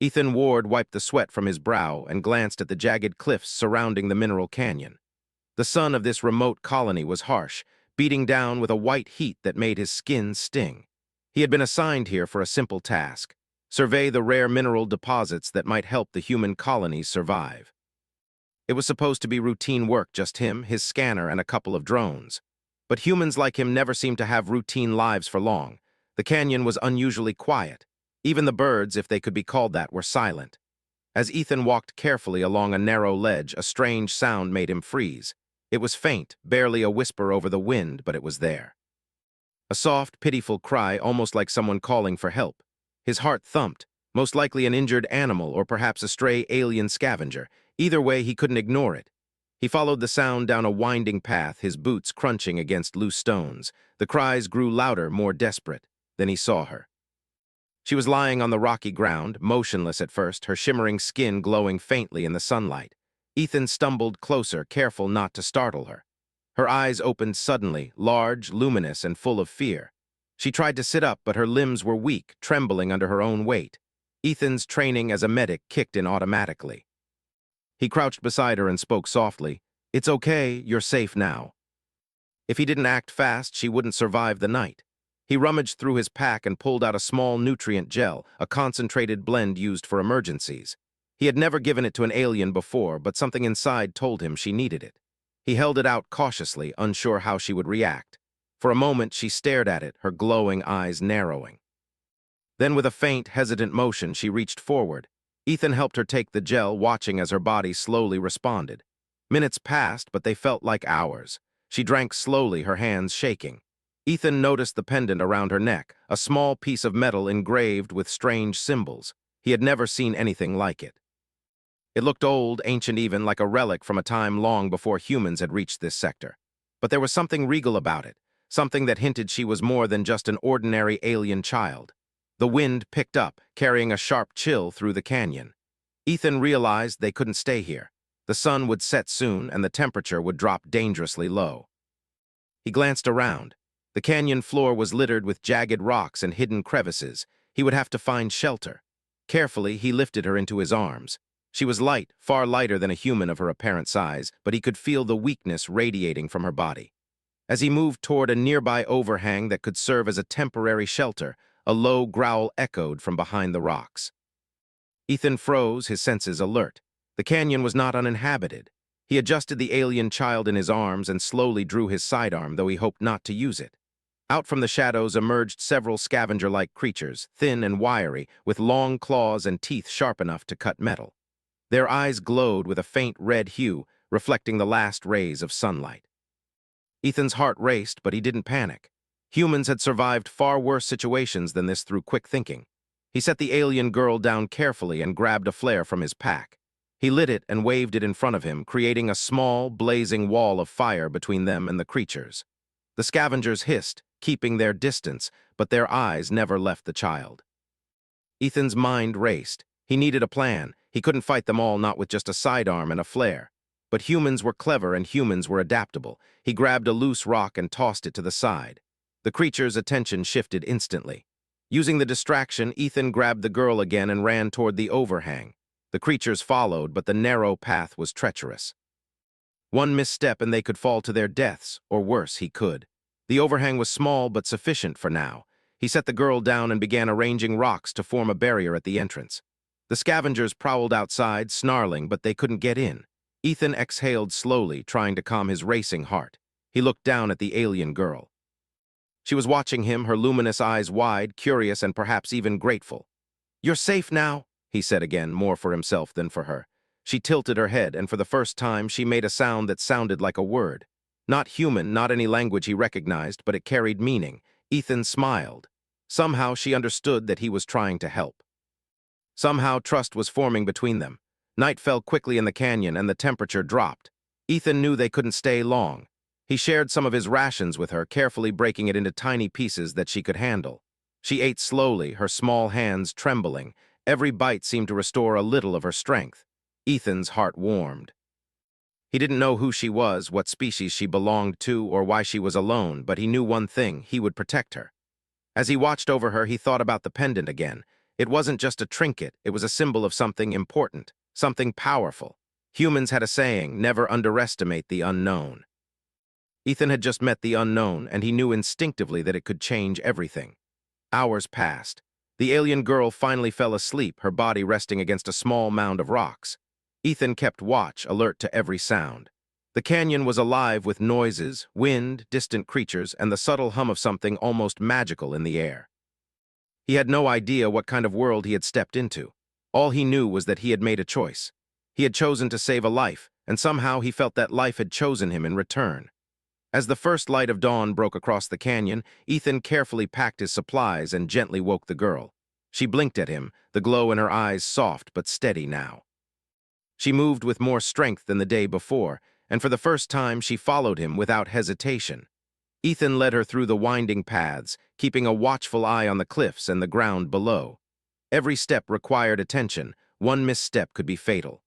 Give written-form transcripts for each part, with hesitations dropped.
Ethan Ward wiped the sweat from his brow and glanced at the jagged cliffs surrounding the mineral canyon. The sun of this remote colony was harsh, beating down with a white heat that made his skin sting. He had been assigned here for a simple task: survey the rare mineral deposits that might help the human colonies survive. It was supposed to be routine work, just him, his scanner, and a couple of drones. But humans like him never seemed to have routine lives for long. The canyon was unusually quiet. Even the birds, if they could be called that, were silent. As Ethan walked carefully along a narrow ledge, a strange sound made him freeze. It was faint, barely a whisper over the wind, but it was there. A soft, pitiful cry, almost like someone calling for help. His heart thumped, most likely an injured animal or perhaps a stray alien scavenger. Either way, he couldn't ignore it. He followed the sound down a winding path, his boots crunching against loose stones. The cries grew louder, more desperate. Then he saw her. She was lying on the rocky ground, motionless at first, her shimmering skin glowing faintly in the sunlight. Ethan stumbled closer, careful not to startle her. Her eyes opened suddenly, large, luminous, and full of fear. She tried to sit up, but her limbs were weak, trembling under her own weight. Ethan's training as a medic kicked in automatically. He crouched beside her and spoke softly. "It's okay, you're safe now." If he didn't act fast, she wouldn't survive the night. He rummaged through his pack and pulled out a small nutrient gel, a concentrated blend used for emergencies. He had never given it to an alien before, but something inside told him she needed it. He held it out cautiously, unsure how she would react. For a moment, she stared at it, her glowing eyes narrowing. Then, with a faint, hesitant motion, she reached forward. Ethan helped her take the gel, watching as her body slowly responded. Minutes passed, but they felt like hours. She drank slowly, her hands shaking. Ethan noticed the pendant around her neck, a small piece of metal engraved with strange symbols. He had never seen anything like it. It looked old, ancient even, like a relic from a time long before humans had reached this sector. But there was something regal about it, something that hinted she was more than just an ordinary alien child. The wind picked up, carrying a sharp chill through the canyon. Ethan realized they couldn't stay here. The sun would set soon, and the temperature would drop dangerously low. He glanced around. The canyon floor was littered with jagged rocks and hidden crevices. He would have to find shelter. Carefully, he lifted her into his arms. She was light, far lighter than a human of her apparent size, but he could feel the weakness radiating from her body. As he moved toward a nearby overhang that could serve as a temporary shelter, a low growl echoed from behind the rocks. Ethan froze, his senses alert. The canyon was not uninhabited. He adjusted the alien child in his arms and slowly drew his sidearm, though he hoped not to use it. Out from the shadows emerged several scavenger-like creatures, thin and wiry, with long claws and teeth sharp enough to cut metal. Their eyes glowed with a faint red hue, reflecting the last rays of sunlight. Ethan's heart raced, but he didn't panic. Humans had survived far worse situations than this through quick thinking. He set the alien girl down carefully and grabbed a flare from his pack. He lit it and waved it in front of him, creating a small, blazing wall of fire between them and the creatures. The scavengers hissed, keeping their distance, but their eyes never left the child. Ethan's mind raced. He needed a plan. He couldn't fight them all, not with just a sidearm and a flare. But humans were clever and humans were adaptable. He grabbed a loose rock and tossed it to the side. The creature's attention shifted instantly. Using the distraction, Ethan grabbed the girl again and ran toward the overhang. The creatures followed, but the narrow path was treacherous. One misstep and they could fall to their deaths, or worse, he could. The overhang was small but sufficient for now. He set the girl down and began arranging rocks to form a barrier at the entrance. The scavengers prowled outside, snarling, but they couldn't get in. Ethan exhaled slowly, trying to calm his racing heart. He looked down at the alien girl. She was watching him, her luminous eyes wide, curious, and perhaps even grateful. "You're safe now," he said again, more for himself than for her. She tilted her head, and for the first time she made a sound that sounded like a word. Not human, not any language he recognized, but it carried meaning. Ethan smiled. Somehow she understood that he was trying to help. Somehow trust was forming between them. Night fell quickly in the canyon and the temperature dropped. Ethan knew they couldn't stay long. He shared some of his rations with her, carefully breaking it into tiny pieces that she could handle. She ate slowly, her small hands trembling. Every bite seemed to restore a little of her strength. Ethan's heart warmed. He didn't know who she was, what species she belonged to, or why she was alone, but he knew one thing: he would protect her. As he watched over her, he thought about the pendant again. It wasn't just a trinket, it was a symbol of something important, something powerful. Humans had a saying, never underestimate the unknown. Ethan had just met the unknown, and he knew instinctively that it could change everything. Hours passed. The alien girl finally fell asleep, her body resting against a small mound of rocks. Ethan kept watch, alert to every sound. The canyon was alive with noises, wind, distant creatures, and the subtle hum of something almost magical in the air. He had no idea what kind of world he had stepped into. All he knew was that he had made a choice. He had chosen to save a life, and somehow he felt that life had chosen him in return. As the first light of dawn broke across the canyon, Ethan carefully packed his supplies and gently woke the girl. She blinked at him, the glow in her eyes soft but steady now. She moved with more strength than the day before, and for the first time she followed him without hesitation. Ethan led her through the winding paths, keeping a watchful eye on the cliffs and the ground below. Every step required attention. One misstep could be fatal.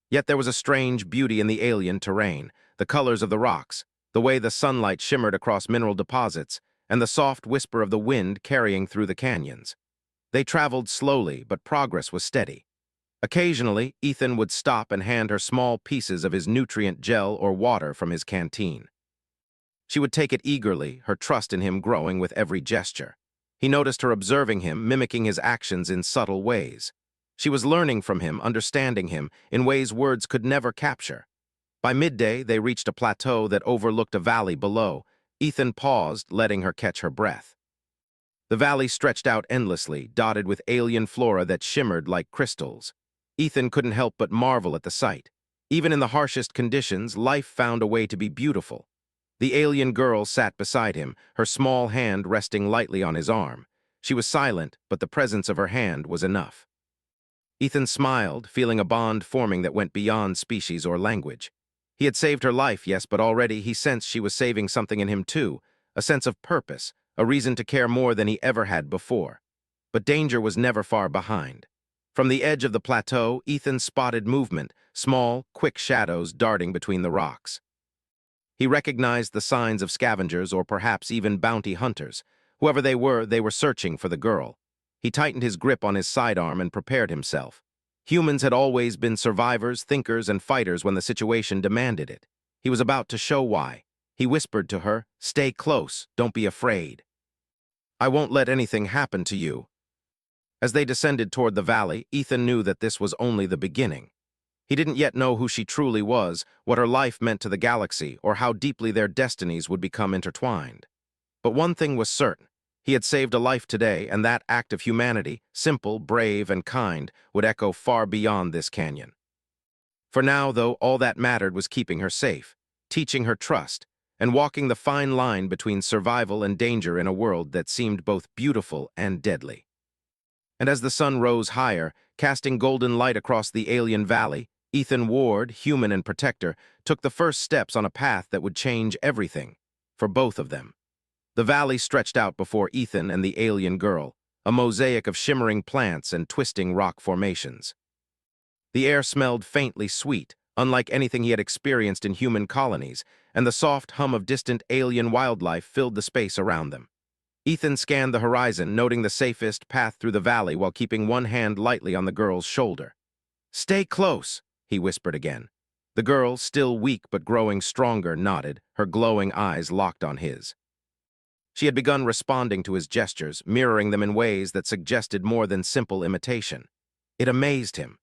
Yet there was a strange beauty in the alien terrain, the colors of the rocks, the way the sunlight shimmered across mineral deposits, and the soft whisper of the wind carrying through the canyons. They traveled slowly, but progress was steady. Occasionally, Ethan would stop and hand her small pieces of his nutrient gel or water from his canteen. She would take it eagerly, her trust in him growing with every gesture. He noticed her observing him, mimicking his actions in subtle ways. She was learning from him, understanding him, in ways words could never capture. By midday, they reached a plateau that overlooked a valley below. Ethan paused, letting her catch her breath. The valley stretched out endlessly, dotted with alien flora that shimmered like crystals. Ethan couldn't help but marvel at the sight. Even in the harshest conditions, life found a way to be beautiful. The alien girl sat beside him, her small hand resting lightly on his arm. She was silent, but the presence of her hand was enough. Ethan smiled, feeling a bond forming that went beyond species or language. He had saved her life, yes, but already he sensed she was saving something in him too, a sense of purpose, a reason to care more than he ever had before. But danger was never far behind. From the edge of the plateau, Ethan spotted movement, small, quick shadows darting between the rocks. He recognized the signs of scavengers or perhaps even bounty hunters. Whoever they were searching for the girl. He tightened his grip on his sidearm and prepared himself. Humans had always been survivors, thinkers, and fighters when the situation demanded it. He was about to show why. He whispered to her, "Stay close, don't be afraid. I won't let anything happen to you." As they descended toward the valley, Ethan knew that this was only the beginning. He didn't yet know who she truly was, what her life meant to the galaxy, or how deeply their destinies would become intertwined. But one thing was certain. He had saved a life today, and that act of humanity, simple, brave, and kind, would echo far beyond this canyon. For now, though, all that mattered was keeping her safe, teaching her trust, and walking the fine line between survival and danger in a world that seemed both beautiful and deadly. And as the sun rose higher, casting golden light across the alien valley, Ethan Ward, human and protector, took the first steps on a path that would change everything, for both of them. The valley stretched out before Ethan and the alien girl, a mosaic of shimmering plants and twisting rock formations. The air smelled faintly sweet, unlike anything he had experienced in human colonies, and the soft hum of distant alien wildlife filled the space around them. Ethan scanned the horizon, noting the safest path through the valley while keeping one hand lightly on the girl's shoulder. "Stay close," he whispered again. The girl, still weak but growing stronger, nodded, her glowing eyes locked on his. She had begun responding to his gestures, mirroring them in ways that suggested more than simple imitation. It amazed him.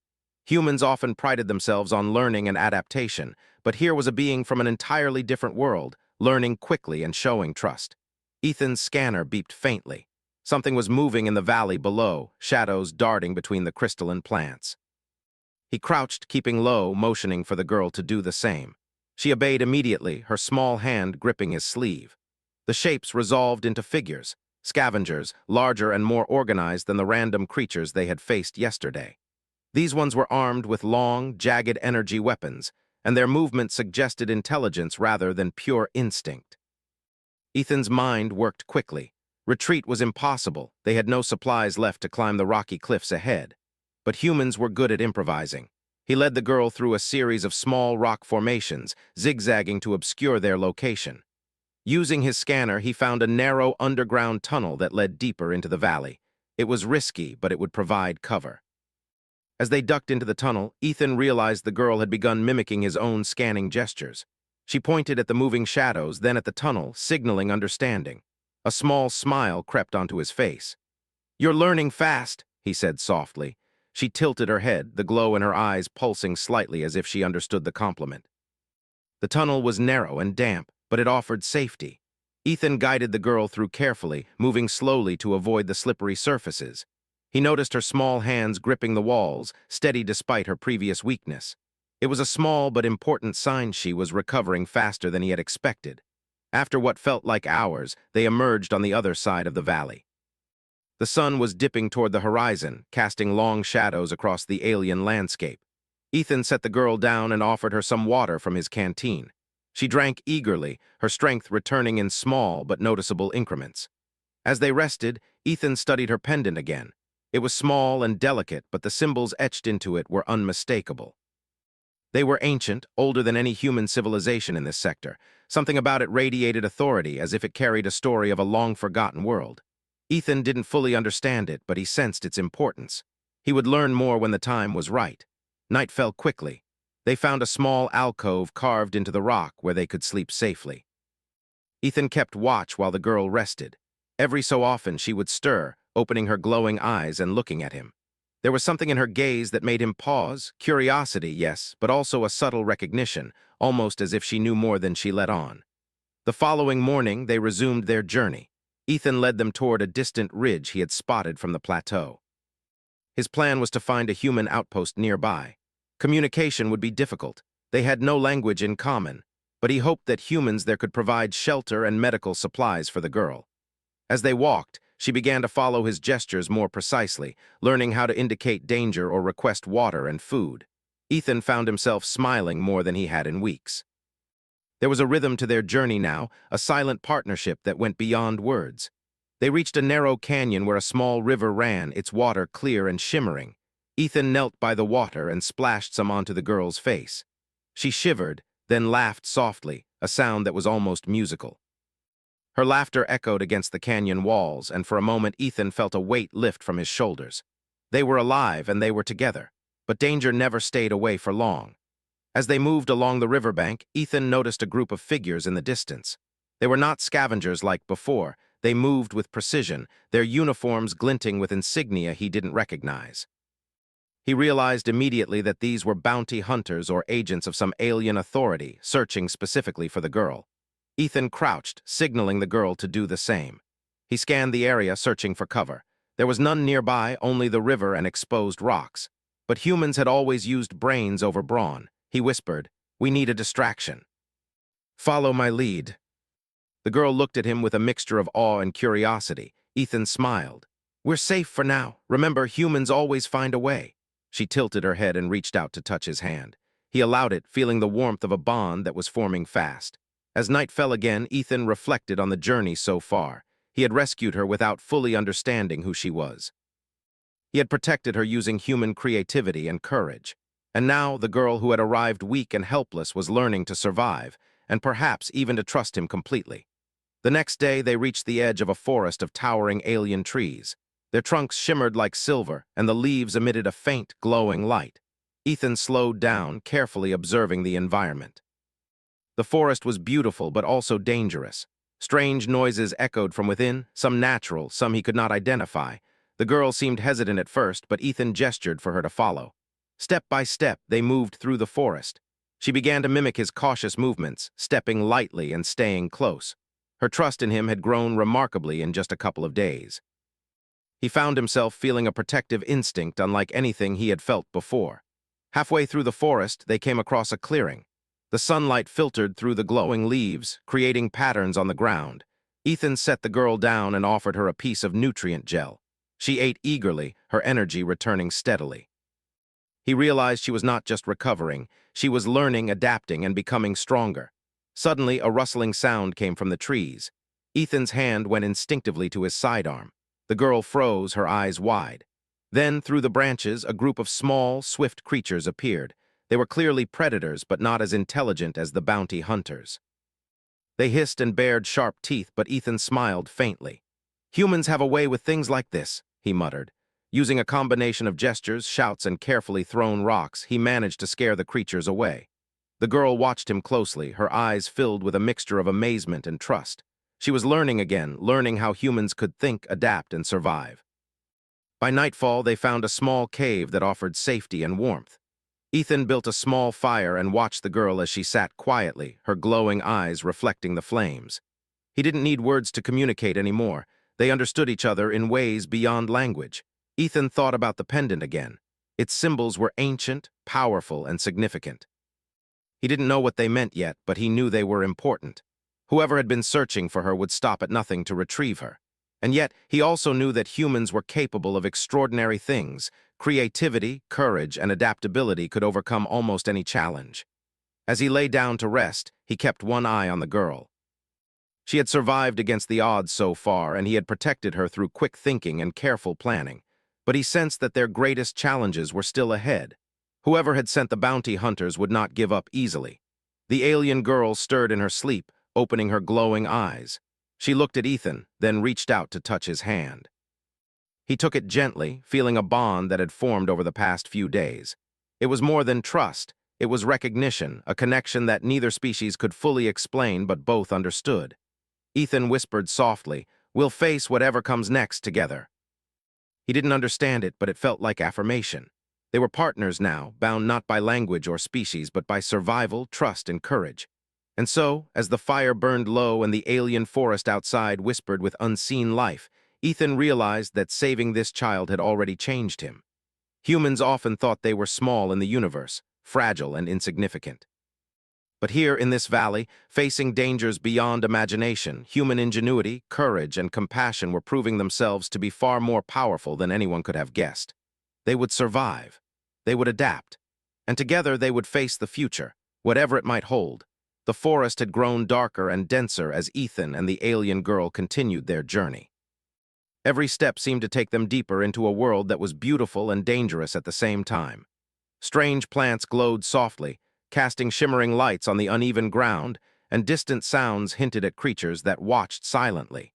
Humans often prided themselves on learning and adaptation, but here was a being from an entirely different world, learning quickly and showing trust. Ethan's scanner beeped faintly. Something was moving in the valley below, shadows darting between the crystalline plants. He crouched, keeping low, motioning for the girl to do the same. She obeyed immediately, her small hand gripping his sleeve. The shapes resolved into figures, scavengers, larger and more organized than the random creatures they had faced yesterday. These ones were armed with long, jagged energy weapons, and their movement suggested intelligence rather than pure instinct. Ethan's mind worked quickly. Retreat was impossible. They had no supplies left to climb the rocky cliffs ahead. But humans were good at improvising. He led the girl through a series of small rock formations, zigzagging to obscure their location. Using his scanner, he found a narrow underground tunnel that led deeper into the valley. It was risky, but it would provide cover. As they ducked into the tunnel, Ethan realized the girl had begun mimicking his own scanning gestures. She pointed at the moving shadows, then at the tunnel, signaling understanding. A small smile crept onto his face. "You're learning fast," he said softly. She tilted her head, the glow in her eyes pulsing slightly as if she understood the compliment. The tunnel was narrow and damp, but it offered safety. Ethan guided the girl through carefully, moving slowly to avoid the slippery surfaces. He noticed her small hands gripping the walls, steady despite her previous weakness. It was a small but important sign she was recovering faster than he had expected. After what felt like hours, they emerged on the other side of the valley. The sun was dipping toward the horizon, casting long shadows across the alien landscape. Ethan set the girl down and offered her some water from his canteen. She drank eagerly, her strength returning in small but noticeable increments. As they rested, Ethan studied her pendant again. It was small and delicate, but the symbols etched into it were unmistakable. They were ancient, older than any human civilization in this sector. Something about it radiated authority, as if it carried a story of a long-forgotten world. Ethan didn't fully understand it, but he sensed its importance. He would learn more when the time was right. Night fell quickly. They found a small alcove carved into the rock where they could sleep safely. Ethan kept watch while the girl rested. Every so often she would stir, opening her glowing eyes and looking at him. There was something in her gaze that made him pause, curiosity, yes, but also a subtle recognition, almost as if she knew more than she let on. The following morning, they resumed their journey. Ethan led them toward a distant ridge he had spotted from the plateau. His plan was to find a human outpost nearby. Communication would be difficult. They had no language in common, but he hoped that humans there could provide shelter and medical supplies for the girl. As they walked, she began to follow his gestures more precisely, learning how to indicate danger or request water and food. Ethan found himself smiling more than he had in weeks. There was a rhythm to their journey now, a silent partnership that went beyond words. They reached a narrow canyon where a small river ran, its water clear and shimmering. Ethan knelt by the water and splashed some onto the girl's face. She shivered, then laughed softly, a sound that was almost musical. Her laughter echoed against the canyon walls, and for a moment Ethan felt a weight lift from his shoulders. They were alive and they were together, but danger never stayed away for long. As they moved along the riverbank, Ethan noticed a group of figures in the distance. They were not scavengers like before. They moved with precision, their uniforms glinting with insignia he didn't recognize. He realized immediately that these were bounty hunters or agents of some alien authority, searching specifically for the girl. Ethan crouched, signaling the girl to do the same. He scanned the area, searching for cover. There was none nearby, only the river and exposed rocks. But humans had always used brains over brawn. He whispered, "We need a distraction." "Follow my lead." The girl looked at him with a mixture of awe and curiosity. Ethan smiled. "We're safe for now. Remember, humans always find a way." She tilted her head and reached out to touch his hand. He allowed it, feeling the warmth of a bond that was forming fast. As night fell again, Ethan reflected on the journey so far. He had rescued her without fully understanding who she was. He had protected her using human creativity and courage. And now the girl who had arrived weak and helpless was learning to survive, and perhaps even to trust him completely. The next day, they reached the edge of a forest of towering alien trees. Their trunks shimmered like silver, and the leaves emitted a faint, glowing light. Ethan slowed down, carefully observing the environment. The forest was beautiful, but also dangerous. Strange noises echoed from within, some natural, some he could not identify. The girl seemed hesitant at first, but Ethan gestured for her to follow. Step by step, they moved through the forest. She began to mimic his cautious movements, stepping lightly and staying close. Her trust in him had grown remarkably in just a couple of days. He found himself feeling a protective instinct unlike anything he had felt before. Halfway through the forest, they came across a clearing. The sunlight filtered through the glowing leaves, creating patterns on the ground. Ethan set the girl down and offered her a piece of nutrient gel. She ate eagerly, her energy returning steadily. He realized she was not just recovering, she was learning, adapting, and becoming stronger. Suddenly, a rustling sound came from the trees. Ethan's hand went instinctively to his sidearm. The girl froze, her eyes wide. Then, through the branches, a group of small, swift creatures appeared. They were clearly predators, but not as intelligent as the bounty hunters. They hissed and bared sharp teeth, but Ethan smiled faintly. "Humans have a way with things like this," he muttered. Using a combination of gestures, shouts, and carefully thrown rocks, he managed to scare the creatures away. The girl watched him closely, her eyes filled with a mixture of amazement and trust. She was learning again, learning how humans could think, adapt, and survive. By nightfall, they found a small cave that offered safety and warmth. Ethan built a small fire and watched the girl as she sat quietly, her glowing eyes reflecting the flames. He didn't need words to communicate anymore. They understood each other in ways beyond language. Ethan thought about the pendant again. Its symbols were ancient, powerful, and significant. He didn't know what they meant yet, but he knew they were important. Whoever had been searching for her would stop at nothing to retrieve her. And yet, he also knew that humans were capable of extraordinary things. Creativity, courage, and adaptability could overcome almost any challenge. As he lay down to rest, he kept one eye on the girl. She had survived against the odds so far, and he had protected her through quick thinking and careful planning. But he sensed that their greatest challenges were still ahead. Whoever had sent the bounty hunters would not give up easily. The alien girl stirred in her sleep, opening her glowing eyes. She looked at Ethan, then reached out to touch his hand. He took it gently, feeling a bond that had formed over the past few days. It was more than trust. It was recognition, a connection that neither species could fully explain but both understood. Ethan whispered softly, "We'll face whatever comes next together." He didn't understand it, but it felt like affirmation. They were partners now, bound not by language or species, but by survival, trust, and courage. And so, as the fire burned low and the alien forest outside whispered with unseen life, Ethan realized that saving this child had already changed him. Humans often thought they were small in the universe, fragile and insignificant. But here in this valley, facing dangers beyond imagination, human ingenuity, courage, and compassion were proving themselves to be far more powerful than anyone could have guessed. They would survive. They would adapt. And together they would face the future, whatever it might hold. The forest had grown darker and denser as Ethan and the alien girl continued their journey. Every step seemed to take them deeper into a world that was beautiful and dangerous at the same time. Strange plants glowed softly, casting shimmering lights on the uneven ground, and distant sounds hinted at creatures that watched silently.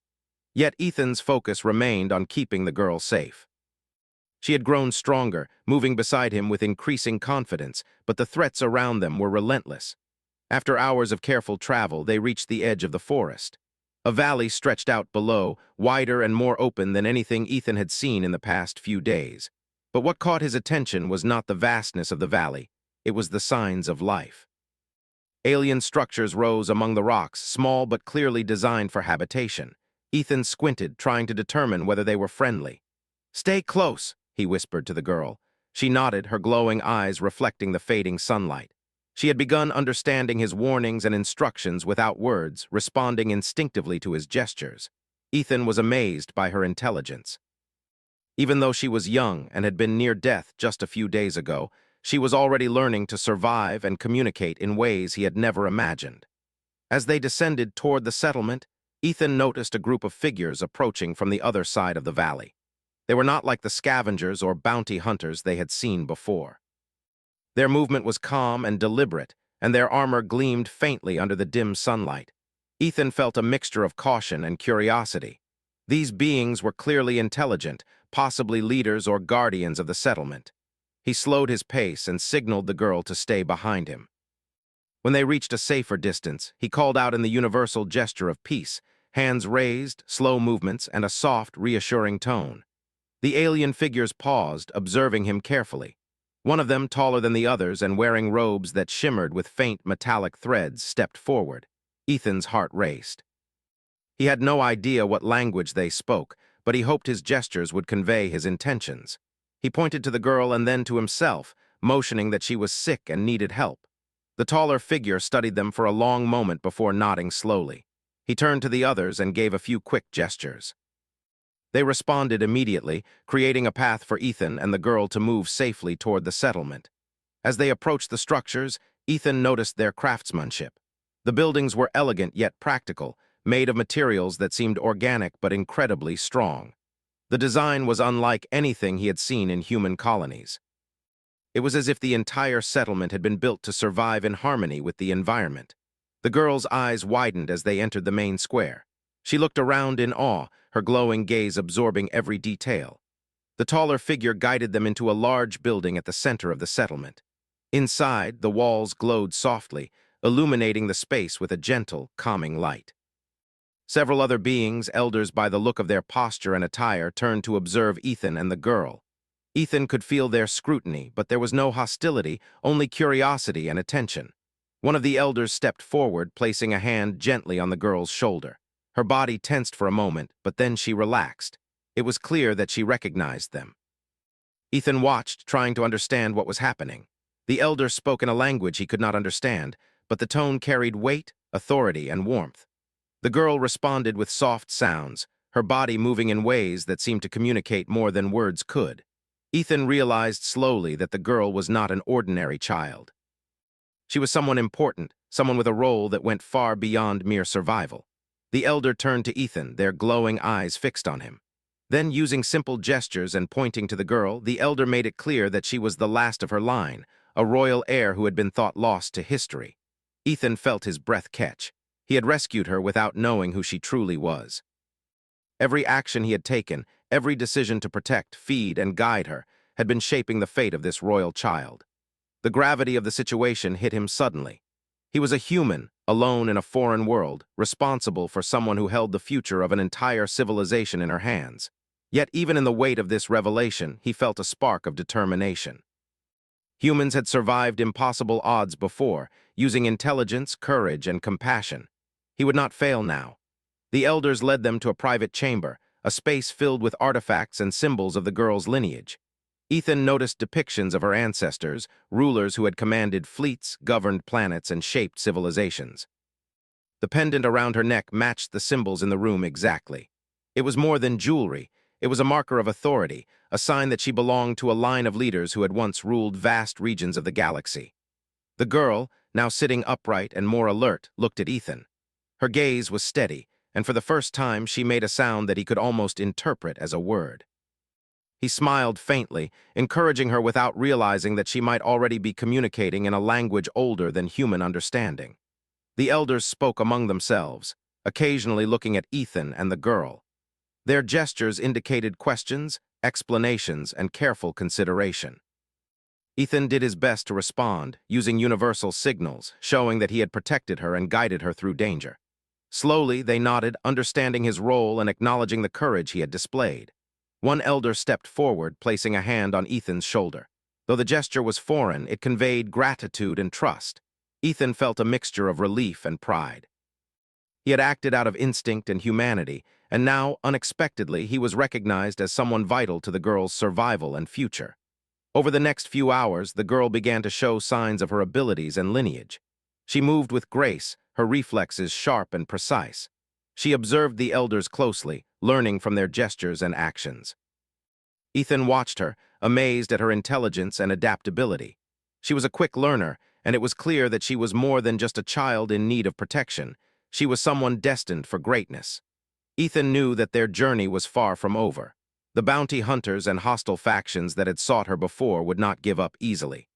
Yet Ethan's focus remained on keeping the girl safe. She had grown stronger, moving beside him with increasing confidence, but the threats around them were relentless. After hours of careful travel, they reached the edge of the forest. A valley stretched out below, wider and more open than anything Ethan had seen in the past few days. But what caught his attention was not the vastness of the valley, it was the signs of life. Alien structures rose among the rocks, small but clearly designed for habitation. Ethan squinted, trying to determine whether they were friendly. "Stay close," he whispered to the girl. She nodded, her glowing eyes reflecting the fading sunlight. She had begun understanding his warnings and instructions without words, responding instinctively to his gestures. Ethan was amazed by her intelligence. Even though she was young and had been near death just a few days ago, she was already learning to survive and communicate in ways he had never imagined. As they descended toward the settlement, Ethan noticed a group of figures approaching from the other side of the valley. They were not like the scavengers or bounty hunters they had seen before. Their movement was calm and deliberate, and their armor gleamed faintly under the dim sunlight. Ethan felt a mixture of caution and curiosity. These beings were clearly intelligent, possibly leaders or guardians of the settlement. He slowed his pace and signaled the girl to stay behind him. When they reached a safer distance, he called out in the universal gesture of peace, hands raised, slow movements, and a soft, reassuring tone. The alien figures paused, observing him carefully. One of them, taller than the others and wearing robes that shimmered with faint metallic threads, stepped forward. Ethan's heart raced. He had no idea what language they spoke, but he hoped his gestures would convey his intentions. He pointed to the girl and then to himself, motioning that she was sick and needed help. The taller figure studied them for a long moment before nodding slowly. He turned to the others and gave a few quick gestures. They responded immediately, creating a path for Ethan and the girl to move safely toward the settlement. As they approached the structures, Ethan noticed their craftsmanship. The buildings were elegant yet practical, made of materials that seemed organic but incredibly strong. The design was unlike anything he had seen in human colonies. It was as if the entire settlement had been built to survive in harmony with the environment. The girl's eyes widened as they entered the main square. She looked around in awe, her glowing gaze absorbing every detail. The taller figure guided them into a large building at the center of the settlement. Inside, the walls glowed softly, illuminating the space with a gentle, calming light. Several other beings, elders by the look of their posture and attire, turned to observe Ethan and the girl. Ethan could feel their scrutiny, but there was no hostility, only curiosity and attention. One of the elders stepped forward, placing a hand gently on the girl's shoulder. Her body tensed for a moment, but then she relaxed. It was clear that she recognized them. Ethan watched, trying to understand what was happening. The elder spoke in a language he could not understand, but the tone carried weight, authority, and warmth. The girl responded with soft sounds, her body moving in ways that seemed to communicate more than words could. Ethan realized slowly that the girl was not an ordinary child. She was someone important, someone with a role that went far beyond mere survival. The elder turned to Ethan, their glowing eyes fixed on him. Then, using simple gestures and pointing to the girl, the elder made it clear that she was the last of her line, a royal heir who had been thought lost to history. Ethan felt his breath catch. He had rescued her without knowing who she truly was. Every action he had taken, every decision to protect, feed, and guide her, had been shaping the fate of this royal child. The gravity of the situation hit him suddenly. He was a human, alone in a foreign world, responsible for someone who held the future of an entire civilization in her hands. Yet even in the weight of this revelation, he felt a spark of determination. Humans had survived impossible odds before, using intelligence, courage, and compassion. He would not fail now. The elders led them to a private chamber, a space filled with artifacts and symbols of the girl's lineage. Ethan noticed depictions of her ancestors, rulers who had commanded fleets, governed planets, and shaped civilizations. The pendant around her neck matched the symbols in the room exactly. It was more than jewelry. It was a marker of authority, a sign that she belonged to a line of leaders who had once ruled vast regions of the galaxy. The girl, now sitting upright and more alert, looked at Ethan. Her gaze was steady, and for the first time she made a sound that he could almost interpret as a word. He smiled faintly, encouraging her without realizing that she might already be communicating in a language older than human understanding. The elders spoke among themselves, occasionally looking at Ethan and the girl. Their gestures indicated questions, explanations, and careful consideration. Ethan did his best to respond, using universal signals, showing that he had protected her and guided her through danger. Slowly, they nodded, understanding his role and acknowledging the courage he had displayed. One elder stepped forward, placing a hand on Ethan's shoulder. Though the gesture was foreign, it conveyed gratitude and trust. Ethan felt a mixture of relief and pride. He had acted out of instinct and humanity, and now, unexpectedly, he was recognized as someone vital to the girl's survival and future. Over the next few hours, the girl began to show signs of her abilities and lineage. She moved with grace, her reflexes sharp and precise. She observed the elders closely, learning from their gestures and actions. Ethan watched her, amazed at her intelligence and adaptability. She was a quick learner, and it was clear that she was more than just a child in need of protection. She was someone destined for greatness. Ethan knew that their journey was far from over. The bounty hunters and hostile factions that had sought her before would not give up easily.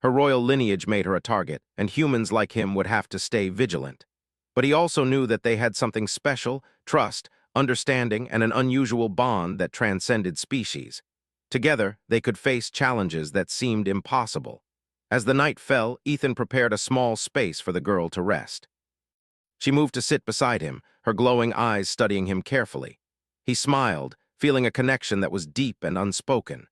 Her royal lineage made her a target, and humans like him would have to stay vigilant. But he also knew that they had something special, trust, understanding, and an unusual bond that transcended species. Together, they could face challenges that seemed impossible. As the night fell, Ethan prepared a small space for the girl to rest. She moved to sit beside him, her glowing eyes studying him carefully. He smiled, feeling a connection that was deep and unspoken.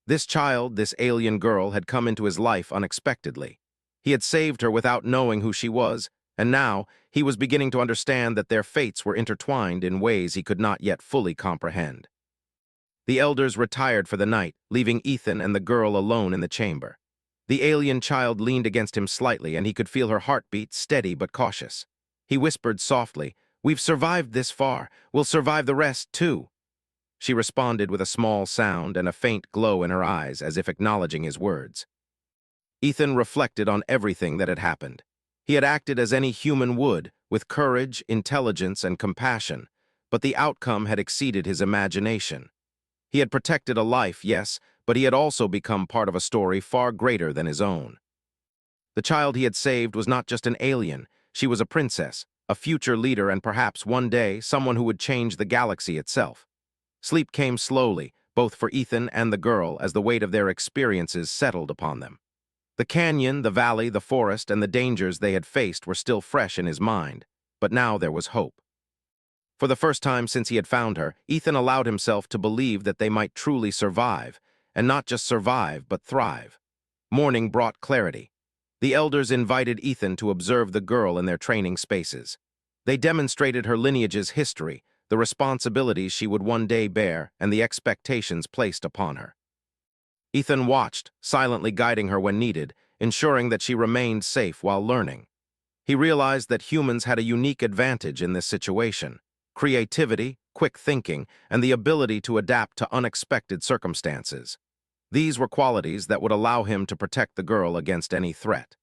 This child, this alien girl, had come into his life unexpectedly. He had saved her without knowing who she was, and now he was beginning to understand that their fates were intertwined in ways he could not yet fully comprehend. The elders retired for the night, leaving Ethan and the girl alone in the chamber. The alien child leaned against him slightly, and he could feel her heartbeat, steady but cautious. He whispered softly, "We've survived this far. We'll survive the rest, too." She responded with a small sound and a faint glow in her eyes, as if acknowledging his words. Ethan reflected on everything that had happened. He had acted as any human would, with courage, intelligence, and compassion, but the outcome had exceeded his imagination. He had protected a life, yes, but he had also become part of a story far greater than his own. The child he had saved was not just an alien. She was a princess, a future leader, and perhaps one day someone who would change the galaxy itself. Sleep came slowly, both for Ethan and the girl as the weight of their experiences settled upon them. The canyon, the valley, the forest, and the dangers they had faced were still fresh in his mind, but now there was hope. For the first time since he had found her, Ethan allowed himself to believe that they might truly survive, and not just survive, but thrive. Morning brought clarity. The elders invited Ethan to observe the girl in their training spaces. They demonstrated her lineage's history, the responsibilities she would one day bear, and the expectations placed upon her. Ethan watched, silently guiding her when needed, ensuring that she remained safe while learning. He realized that humans had a unique advantage in this situation: creativity, quick thinking, and the ability to adapt to unexpected circumstances. These were qualities that would allow him to protect the girl against any threat.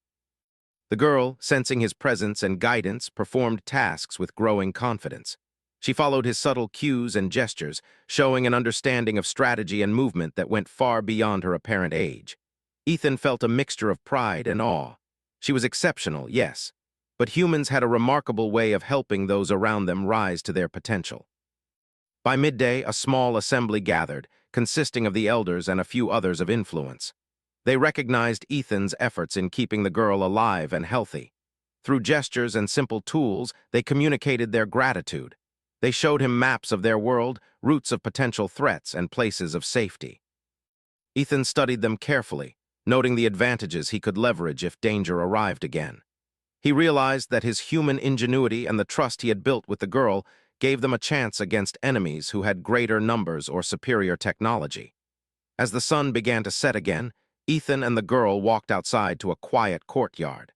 The girl, sensing his presence and guidance, performed tasks with growing confidence. She followed his subtle cues and gestures, showing an understanding of strategy and movement that went far beyond her apparent age. Ethan felt a mixture of pride and awe. She was exceptional, yes, but humans had a remarkable way of helping those around them rise to their potential. By midday, a small assembly gathered, consisting of the elders and a few others of influence. They recognized Ethan's efforts in keeping the girl alive and healthy. Through gestures and simple tools, they communicated their gratitude. They showed him maps of their world, routes of potential threats, and places of safety. Ethan studied them carefully, noting the advantages he could leverage if danger arrived again. He realized that his human ingenuity and the trust he had built with the girl gave them a chance against enemies who had greater numbers or superior technology. As the sun began to set again, Ethan and the girl walked outside to a quiet courtyard.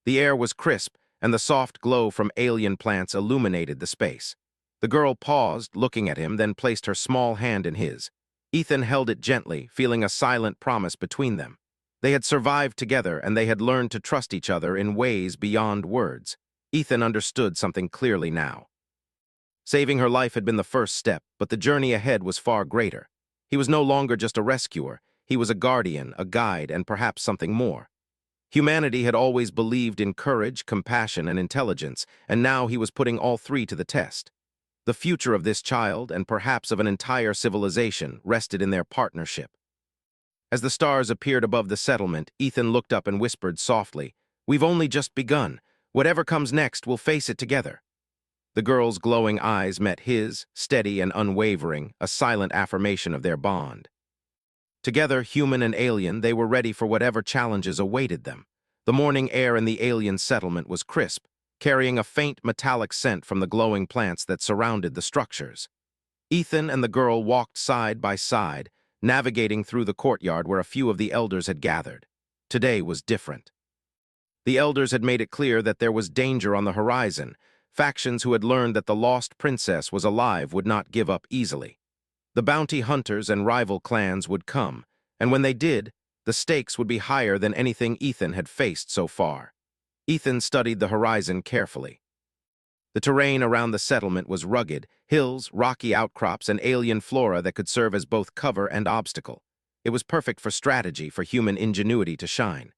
The air was crisp, and the soft glow from alien plants illuminated the space. The girl paused, looking at him, then placed her small hand in his. Ethan held it gently, feeling a silent promise between them. They had survived together, and they had learned to trust each other in ways beyond words. Ethan understood something clearly now. Saving her life had been the first step, but the journey ahead was far greater. He was no longer just a rescuer. He was a guardian, a guide, and perhaps something more. Humanity had always believed in courage, compassion, and intelligence, and now he was putting all three to the test. The future of this child, and perhaps of an entire civilization, rested in their partnership. As the stars appeared above the settlement, Ethan looked up and whispered softly, "We've only just begun. Whatever comes next, we'll face it together." The girl's glowing eyes met his, steady and unwavering, a silent affirmation of their bond. Together, human and alien, they were ready for whatever challenges awaited them. The morning air in the alien settlement was crisp, carrying a faint metallic scent from the glowing plants that surrounded the structures. Ethan and the girl walked side by side, navigating through the courtyard where a few of the elders had gathered. Today was different. The elders had made it clear that there was danger on the horizon. Factions who had learned that the lost princess was alive would not give up easily. The bounty hunters and rival clans would come, and when they did, the stakes would be higher than anything Ethan had faced so far. Ethan studied the horizon carefully. The terrain around the settlement was rugged: hills, rocky outcrops, and alien flora that could serve as both cover and obstacle. It was perfect for strategy, for human ingenuity to shine.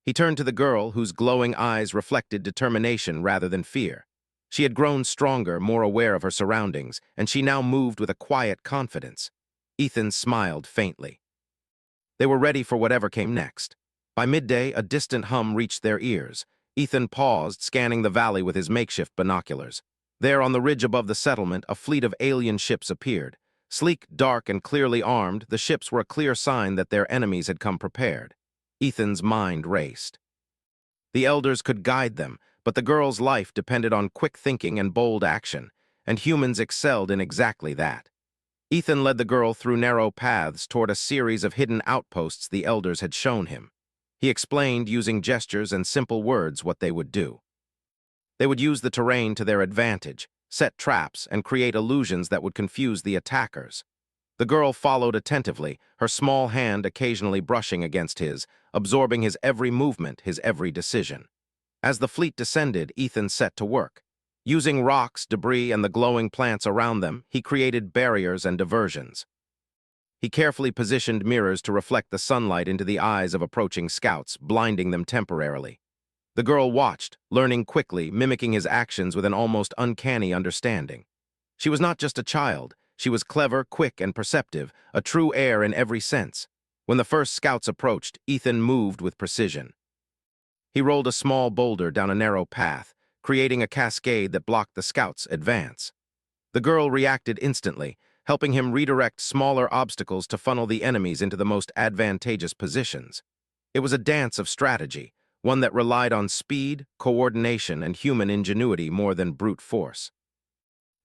He turned to the girl, whose glowing eyes reflected determination rather than fear. She had grown stronger, more aware of her surroundings, and she now moved with a quiet confidence. Ethan smiled faintly. They were ready for whatever came next. By midday, a distant hum reached their ears. Ethan paused, scanning the valley with his makeshift binoculars. There, on the ridge above the settlement, a fleet of alien ships appeared. Sleek, dark, and clearly armed, the ships were a clear sign that their enemies had come prepared. Ethan's mind raced. The elders could guide them, but the girl's life depended on quick thinking and bold action, and humans excelled in exactly that. Ethan led the girl through narrow paths toward a series of hidden outposts the elders had shown him. He explained, using gestures and simple words, what they would do. They would use the terrain to their advantage, set traps, and create illusions that would confuse the attackers. The girl followed attentively, her small hand occasionally brushing against his, absorbing his every movement, his every decision. As the fleet descended, Ethan set to work. Using rocks, debris, and the glowing plants around them, he created barriers and diversions. He carefully positioned mirrors to reflect the sunlight into the eyes of approaching scouts, blinding them temporarily. The girl watched, learning quickly, mimicking his actions with an almost uncanny understanding. She was not just a child. She was clever, quick, and perceptive, a true heir in every sense. When the first scouts approached, Ethan moved with precision. He rolled a small boulder down a narrow path, creating a cascade that blocked the scouts' advance. The girl reacted instantly, helping him redirect smaller obstacles to funnel the enemies into the most advantageous positions. It was a dance of strategy, one that relied on speed, coordination, and human ingenuity more than brute force.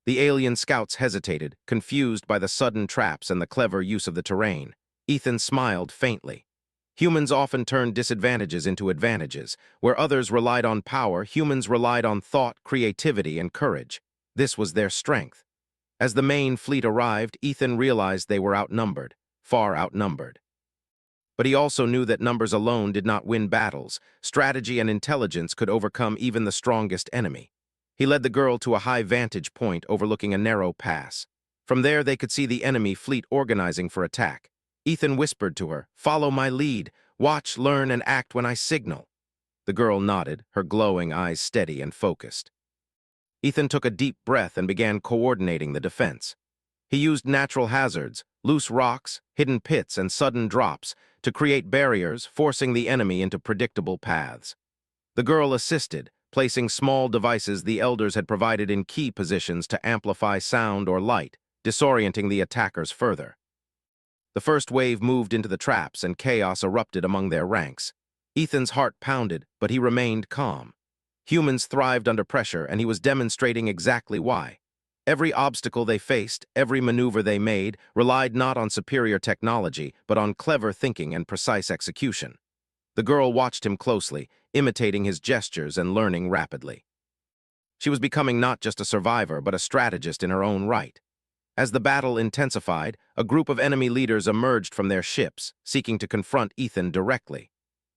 The alien scouts hesitated, confused by the sudden traps and the clever use of the terrain. Ethan smiled faintly. Humans often turn disadvantages into advantages. Where others relied on power, humans relied on thought, creativity, and courage. This was their strength. As the main fleet arrived, Ethan realized they were outnumbered, far outnumbered. But he also knew that numbers alone did not win battles. Strategy and intelligence could overcome even the strongest enemy. He led the girl to a high vantage point overlooking a narrow pass. From there, they could see the enemy fleet organizing for attack. Ethan whispered to her, "Follow my lead. Watch, learn, and act when I signal." The girl nodded, her glowing eyes steady and focused. Ethan took a deep breath and began coordinating the defense. He used natural hazards, loose rocks, hidden pits, and sudden drops to create barriers, forcing the enemy into predictable paths. The girl assisted, placing small devices the elders had provided in key positions to amplify sound or light, disorienting the attackers further. The first wave moved into the traps and chaos erupted among their ranks. Ethan's heart pounded, but he remained calm. Humans thrived under pressure, and he was demonstrating exactly why. Every obstacle they faced, every maneuver they made, relied not on superior technology, but on clever thinking and precise execution. The girl watched him closely, imitating his gestures and learning rapidly. She was becoming not just a survivor, but a strategist in her own right. As the battle intensified, a group of enemy leaders emerged from their ships, seeking to confront Ethan directly.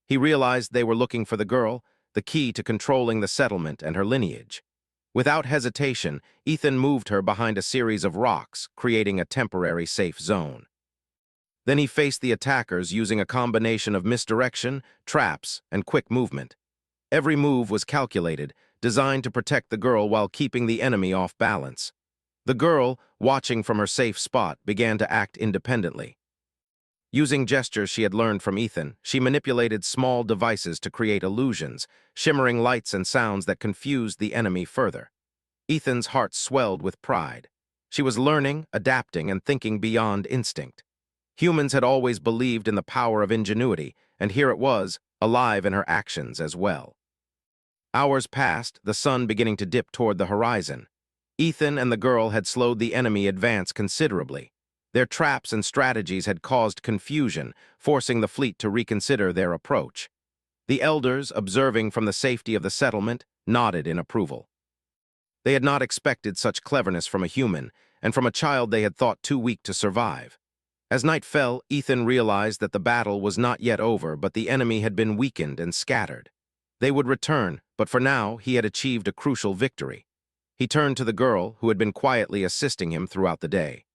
He realized they were looking for the girl, the key to controlling the settlement and her lineage. Without hesitation, Ethan moved her behind a series of rocks, creating a temporary safe zone. Then he faced the attackers using a combination of misdirection, traps, and quick movement. Every move was calculated, designed to protect the girl while keeping the enemy off balance. The girl, watching from her safe spot, began to act independently. Using gestures she had learned from Ethan, she manipulated small devices to create illusions, shimmering lights and sounds that confused the enemy further. Ethan's heart swelled with pride. She was learning, adapting, and thinking beyond instinct. Humans had always believed in the power of ingenuity, and here it was, alive in her actions as well. Hours passed, the sun beginning to dip toward the horizon. Ethan and the girl had slowed the enemy advance considerably. Their traps and strategies had caused confusion, forcing the fleet to reconsider their approach. The elders, observing from the safety of the settlement, nodded in approval. They had not expected such cleverness from a human, and from a child they had thought too weak to survive. As night fell, Ethan realized that the battle was not yet over, but the enemy had been weakened and scattered. They would return, but for now he had achieved a crucial victory. He turned to the girl, who had been quietly assisting him throughout the day.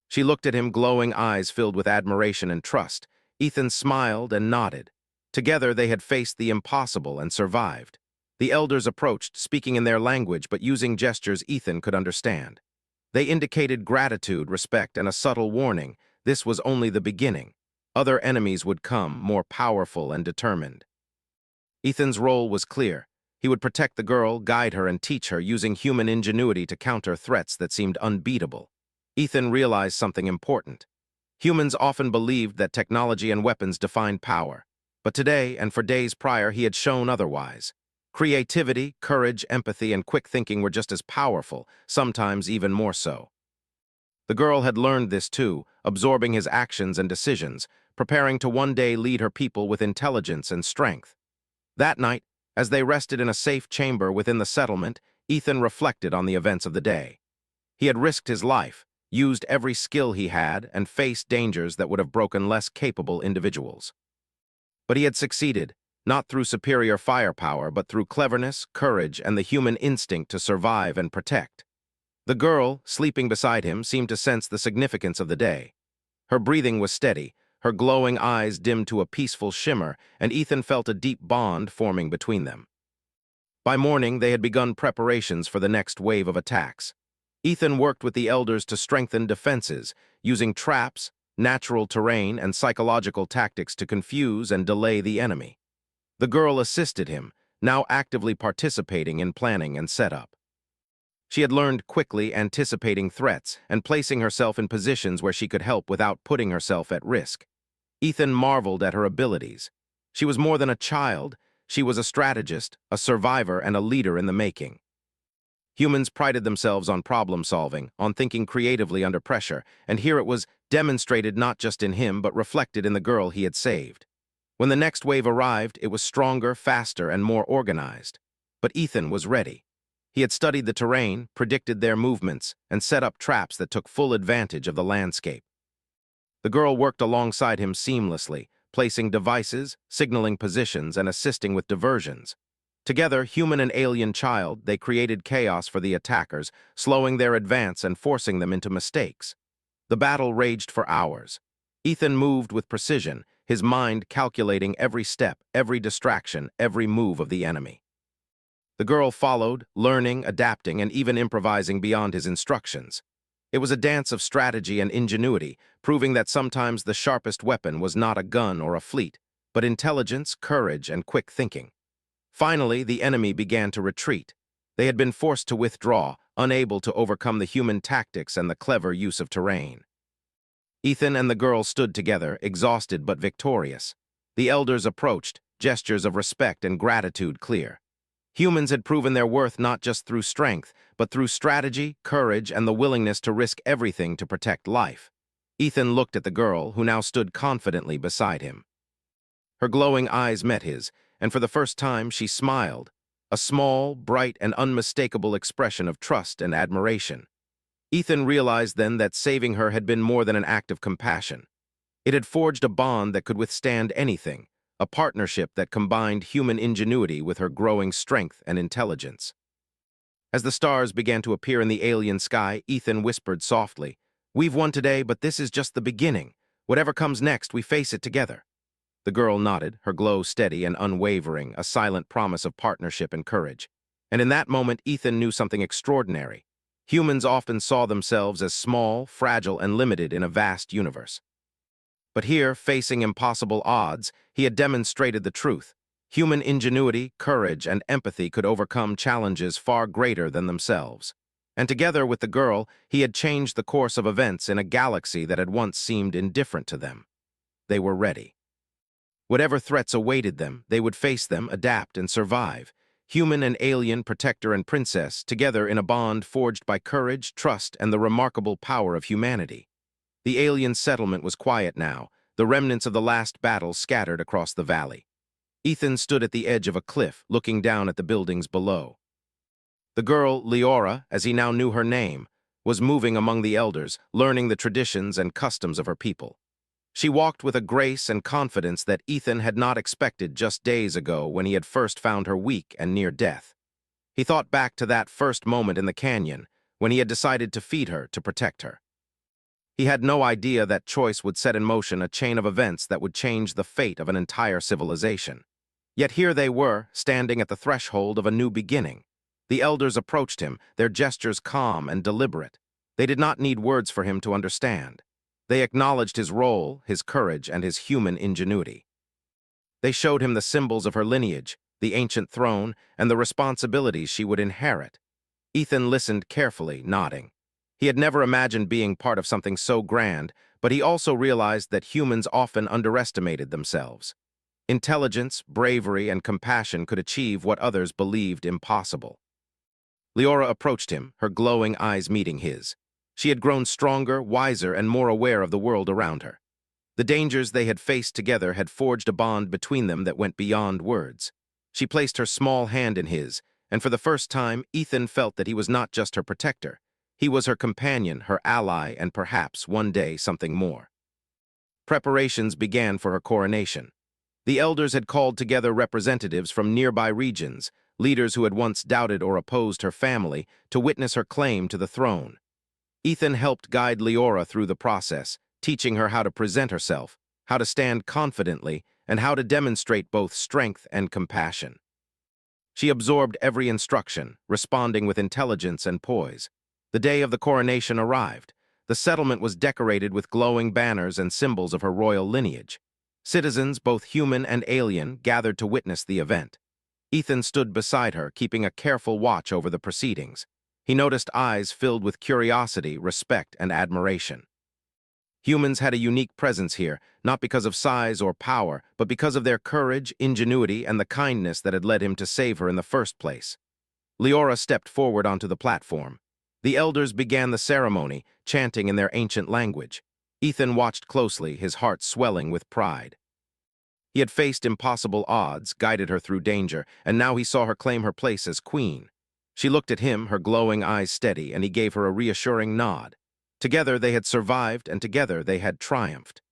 She looked at him, glowing eyes filled with admiration and trust. Ethan smiled and nodded. Together they had faced the impossible and survived. The elders approached, speaking in their language but using gestures Ethan could understand. They indicated gratitude, respect, and a subtle warning. This was only the beginning. Other enemies would come, more powerful and determined. Ethan's role was clear. He would protect the girl, guide her, and teach her, using human ingenuity to counter threats that seemed unbeatable. Ethan realized something important. Humans often believed that technology and weapons defined power. But today, and for days prior, he had shown otherwise. Creativity, courage, empathy, and quick thinking were just as powerful, sometimes even more so. The girl had learned this too, absorbing his actions and decisions, preparing to one day lead her people with intelligence and strength. That night, as they rested in a safe chamber within the settlement, Ethan reflected on the events of the day. He had risked his life, used every skill he had, and faced dangers that would have broken less capable individuals. But he had succeeded, not through superior firepower, but through cleverness, courage, and the human instinct to survive and protect. The girl, sleeping beside him, seemed to sense the significance of the day. Her breathing was steady, her glowing eyes dimmed to a peaceful shimmer, and Ethan felt a deep bond forming between them. By morning, they had begun preparations for the next wave of attacks. Ethan worked with the elders to strengthen defenses, using traps, natural terrain, and psychological tactics to confuse and delay the enemy. The girl assisted him, now actively participating in planning and setup. She had learned quickly, anticipating threats and placing herself in positions where she could help without putting herself at risk. Ethan marveled at her abilities. She was more than a child. She was a strategist, a survivor, and a leader in the making. Humans prided themselves on problem-solving, on thinking creatively under pressure, and here it was demonstrated not just in him but reflected in the girl he had saved. When the next wave arrived, it was stronger, faster, and more organized. But Ethan was ready. He had studied the terrain, predicted their movements, and set up traps that took full advantage of the landscape. The girl worked alongside him seamlessly, placing devices, signaling positions, and assisting with diversions. Together, human and alien child, they created chaos for the attackers, slowing their advance and forcing them into mistakes. The battle raged for hours. Ethan moved with precision, his mind calculating every step, every distraction, every move of the enemy. The girl followed, learning, adapting, and even improvising beyond his instructions. It was a dance of strategy and ingenuity, proving that sometimes the sharpest weapon was not a gun or a fleet, but intelligence, courage, and quick thinking. Finally, the enemy began to retreat. They had been forced to withdraw, unable to overcome the human tactics and the clever use of terrain. Ethan and the girl stood together, exhausted but victorious. The elders approached, gestures of respect and gratitude clear. Humans had proven their worth not just through strength, but through strategy, courage, and the willingness to risk everything to protect life. Ethan looked at the girl, who now stood confidently beside him. Her glowing eyes met his, and for the first time she smiled, a small, bright, and unmistakable expression of trust and admiration. Ethan realized then that saving her had been more than an act of compassion. It had forged a bond that could withstand anything, a partnership that combined human ingenuity with her growing strength and intelligence. As the stars began to appear in the alien sky, Ethan whispered softly, "We've won today, but this is just the beginning. Whatever comes next, we face it together." The girl nodded, her glow steady and unwavering, a silent promise of partnership and courage. And in that moment, Ethan knew something extraordinary. Humans often saw themselves as small, fragile, and limited in a vast universe. But here, facing impossible odds, he had demonstrated the truth. Human ingenuity, courage, and empathy could overcome challenges far greater than themselves. And together with the girl, he had changed the course of events in a galaxy that had once seemed indifferent to them. They were ready. Whatever threats awaited them, they would face them, adapt, and survive. Human and alien, protector and princess, together in a bond forged by courage, trust, and the remarkable power of humanity. The alien settlement was quiet now, the remnants of the last battle scattered across the valley. Ethan stood at the edge of a cliff, looking down at the buildings below. The girl, Leora, as he now knew her name, was moving among the elders, learning the traditions and customs of her people. She walked with a grace and confidence that Ethan had not expected just days ago when he had first found her weak and near death. He thought back to that first moment in the canyon, when he had decided to feed her to protect her. He had no idea that choice would set in motion a chain of events that would change the fate of an entire civilization. Yet here they were, standing at the threshold of a new beginning. The elders approached him, their gestures calm and deliberate. They did not need words for him to understand. They acknowledged his role, his courage, and his human ingenuity. They showed him the symbols of her lineage, the ancient throne, and the responsibilities she would inherit. Ethan listened carefully, nodding. He had never imagined being part of something so grand, but he also realized that humans often underestimated themselves. Intelligence, bravery, and compassion could achieve what others believed impossible. Leora approached him, her glowing eyes meeting his. She had grown stronger, wiser, and more aware of the world around her. The dangers they had faced together had forged a bond between them that went beyond words. She placed her small hand in his, and for the first time, Ethan felt that he was not just her protector. He was her companion, her ally, and perhaps, one day, something more. Preparations began for her coronation. The elders had called together representatives from nearby regions, leaders who had once doubted or opposed her family, to witness her claim to the throne. Ethan helped guide Leora through the process, teaching her how to present herself, how to stand confidently, and how to demonstrate both strength and compassion. She absorbed every instruction, responding with intelligence and poise. The day of the coronation arrived. The settlement was decorated with glowing banners and symbols of her royal lineage. Citizens, both human and alien, gathered to witness the event. Ethan stood beside her, keeping a careful watch over the proceedings. He noticed eyes filled with curiosity, respect, and admiration. Humans had a unique presence here, not because of size or power, but because of their courage, ingenuity, and the kindness that had led him to save her in the first place. Leora stepped forward onto the platform. The elders began the ceremony, chanting in their ancient language. Ethan watched closely, his heart swelling with pride. He had faced impossible odds, guided her through danger, and now he saw her claim her place as queen. She looked at him, her glowing eyes steady, and he gave her a reassuring nod. Together they had survived, and together they had triumphed.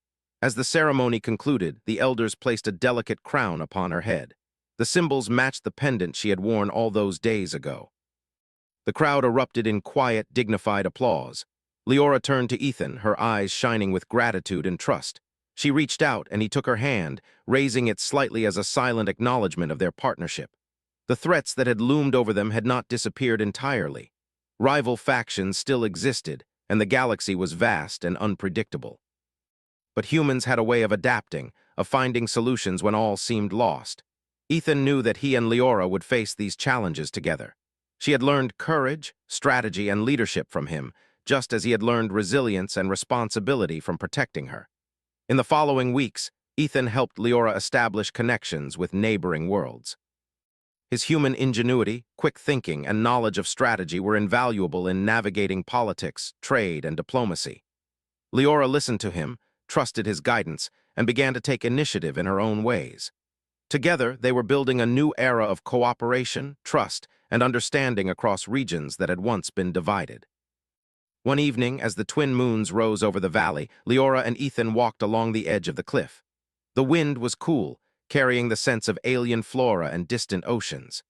As the ceremony concluded, the elders placed a delicate crown upon her head. The symbols matched the pendant she had worn all those days ago. The crowd erupted in quiet, dignified applause. Leora turned to Ethan, her eyes shining with gratitude and trust. She reached out, and he took her hand, raising it slightly as a silent acknowledgement of their partnership. The threats that had loomed over them had not disappeared entirely. Rival factions still existed, and the galaxy was vast and unpredictable. But humans had a way of adapting, of finding solutions when all seemed lost. Ethan knew that he and Leora would face these challenges together. She had learned courage, strategy, and leadership from him, just as he had learned resilience and responsibility from protecting her. In the following weeks, Ethan helped Leora establish connections with neighboring worlds. His human ingenuity, quick thinking, and knowledge of strategy were invaluable in navigating politics, trade, and diplomacy. Leora listened to him, trusted his guidance, and began to take initiative in her own ways. Together, they were building a new era of cooperation, trust, and understanding across regions that had once been divided. One evening, as the twin moons rose over the valley, Leora and Ethan walked along the edge of the cliff. The wind was cool, carrying the sense of alien flora and distant oceans.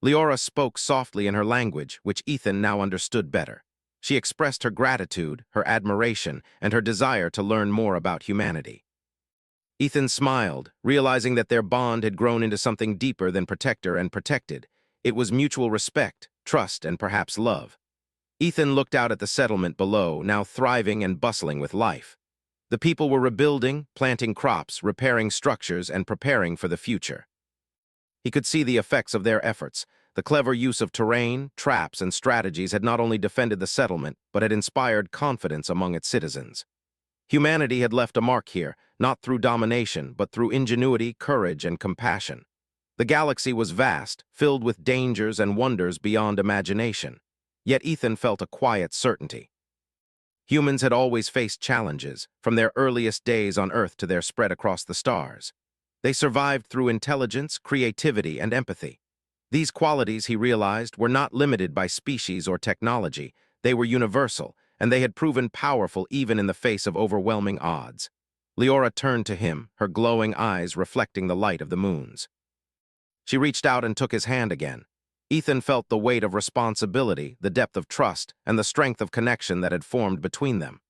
Leora spoke softly in her language, which Ethan now understood better. She expressed her gratitude, her admiration, and her desire to learn more about humanity. Ethan smiled, realizing that their bond had grown into something deeper than protector and protected. It was mutual respect, trust, and perhaps love. Ethan looked out at the settlement below, now thriving and bustling with life. The people were rebuilding, planting crops, repairing structures, and preparing for the future. He could see the effects of their efforts. The clever use of terrain, traps, and strategies had not only defended the settlement, but had inspired confidence among its citizens. Humanity had left a mark here, not through domination, but through ingenuity, courage, and compassion. The galaxy was vast, filled with dangers and wonders beyond imagination. Yet Ethan felt a quiet certainty. Humans had always faced challenges, from their earliest days on Earth to their spread across the stars. They survived through intelligence, creativity, and empathy. These qualities, he realized, were not limited by species or technology. They were universal, and they had proven powerful even in the face of overwhelming odds. Leora turned to him, her glowing eyes reflecting the light of the moons. She reached out and took his hand again. Ethan felt the weight of responsibility, the depth of trust, and the strength of connection that had formed between them.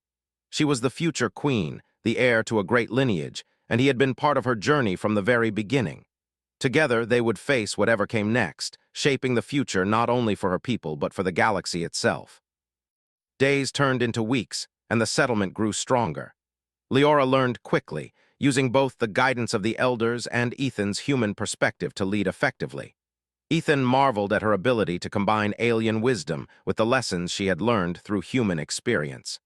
She was the future queen, the heir to a great lineage, and he had been part of her journey from the very beginning. Together, they would face whatever came next, shaping the future not only for her people but for the galaxy itself. Days turned into weeks, and the settlement grew stronger. Leora learned quickly, using both the guidance of the elders and Ethan's human perspective to lead effectively. Ethan marveled at her ability to combine alien wisdom with the lessons she had learned through human experience.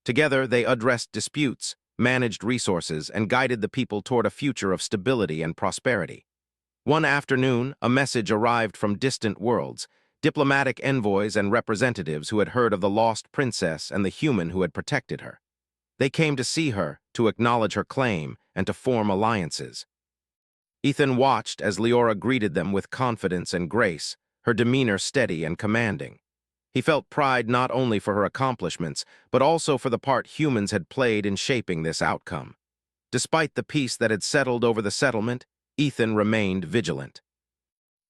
Together, they addressed disputes, managed resources, and guided the people toward a future of stability and prosperity. One afternoon, a message arrived from distant worlds, diplomatic envoys and representatives who had heard of the lost princess and the human who had protected her. They came to see her, to acknowledge her claim, and to form alliances. Ethan watched as Leora greeted them with confidence and grace, her demeanor steady and commanding. He felt pride not only for her accomplishments, but also for the part humans had played in shaping this outcome. Despite the peace that had settled over the settlement, Ethan remained vigilant.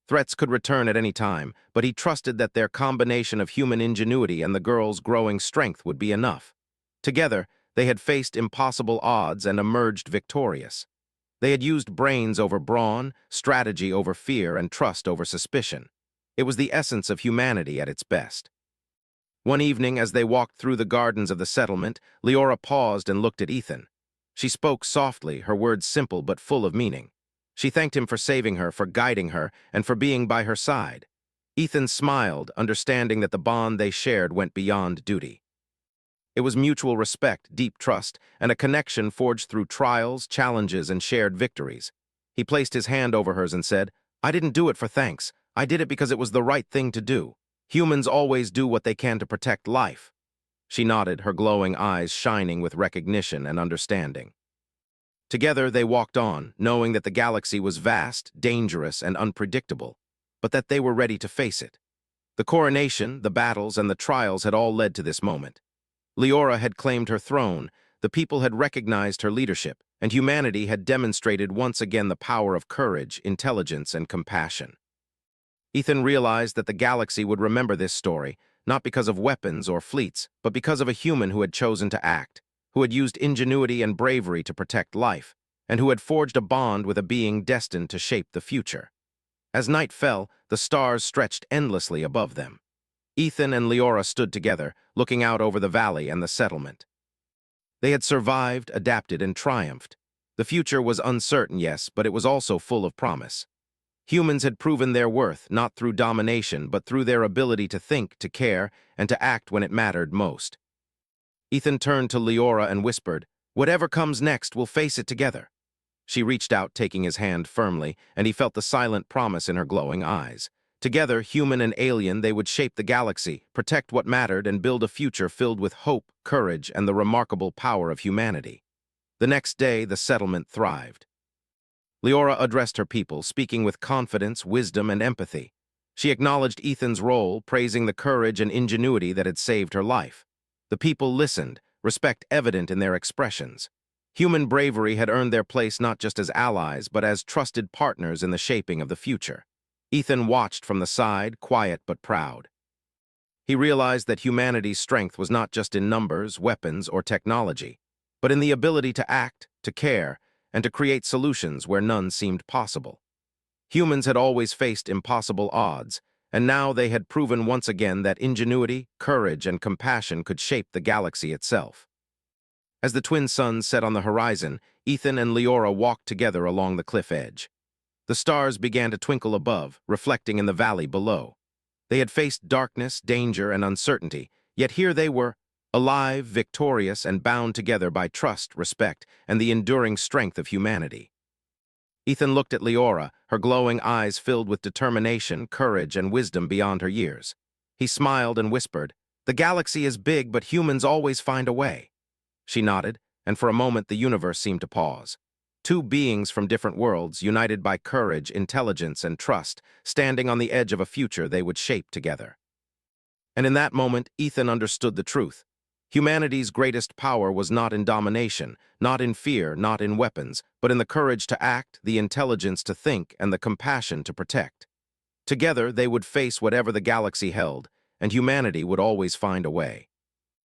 Threats could return at any time, but he trusted that their combination of human ingenuity and the girl's growing strength would be enough. Together, they had faced impossible odds and emerged victorious. They had used brains over brawn, strategy over fear, and trust over suspicion. It was the essence of humanity at its best. One evening, as they walked through the gardens of the settlement, Leora paused and looked at Ethan. She spoke softly, her words simple but full of meaning. She thanked him for saving her, for guiding her, and for being by her side. Ethan smiled, understanding that the bond they shared went beyond duty. It was mutual respect, deep trust, and a connection forged through trials, challenges, and shared victories. He placed his hand over hers and said, "I didn't do it for thanks. I did it because it was the right thing to do. Humans always do what they can to protect life." She nodded, her glowing eyes shining with recognition and understanding. Together they walked on, knowing that the galaxy was vast, dangerous, and unpredictable, but that they were ready to face it. The coronation, the battles, and the trials had all led to this moment. Leora had claimed her throne, the people had recognized her leadership, and humanity had demonstrated once again the power of courage, intelligence, and compassion. Ethan realized that the galaxy would remember this story, not because of weapons or fleets, but because of a human who had chosen to act, who had used ingenuity and bravery to protect life, and who had forged a bond with a being destined to shape the future. As night fell, the stars stretched endlessly above them. Ethan and Leora stood together, looking out over the valley and the settlement. They had survived, adapted, and triumphed. The future was uncertain, yes, but it was also full of promise. Humans had proven their worth, not through domination, but through their ability to think, to care, and to act when it mattered most. Ethan turned to Leora and whispered, "Whatever comes next, we'll face it together." She reached out, taking his hand firmly, and he felt the silent promise in her glowing eyes. Together, human and alien, they would shape the galaxy, protect what mattered, and build a future filled with hope, courage, and the remarkable power of humanity. The next day, the settlement thrived. Leora addressed her people, speaking with confidence, wisdom, and empathy. She acknowledged Ethan's role, praising the courage and ingenuity that had saved her life. The people listened, respect evident in their expressions. Human bravery had earned their place not just as allies, but as trusted partners in the shaping of the future. Ethan watched from the side, quiet but proud. He realized that humanity's strength was not just in numbers, weapons, or technology, but in the ability to act, to care, and to create solutions where none seemed possible. Humans had always faced impossible odds, and now they had proven once again that ingenuity, courage, and compassion could shape the galaxy itself. As the twin suns set on the horizon, Ethan and Leora walked together along the cliff edge. The stars began to twinkle above, reflecting in the valley below. They had faced darkness, danger, and uncertainty, yet here they were, alive, victorious, and bound together by trust, respect, and the enduring strength of humanity. Ethan looked at Leora, her glowing eyes filled with determination, courage, and wisdom beyond her years. He smiled and whispered, "The galaxy is big, but humans always find a way." She nodded, and for a moment the universe seemed to pause. Two beings from different worlds, united by courage, intelligence, and trust, standing on the edge of a future they would shape together. And in that moment, Ethan understood the truth. Humanity's greatest power was not in domination, not in fear, not in weapons, but in the courage to act, the intelligence to think, and the compassion to protect. Together, they would face whatever the galaxy held, and humanity would always find a way.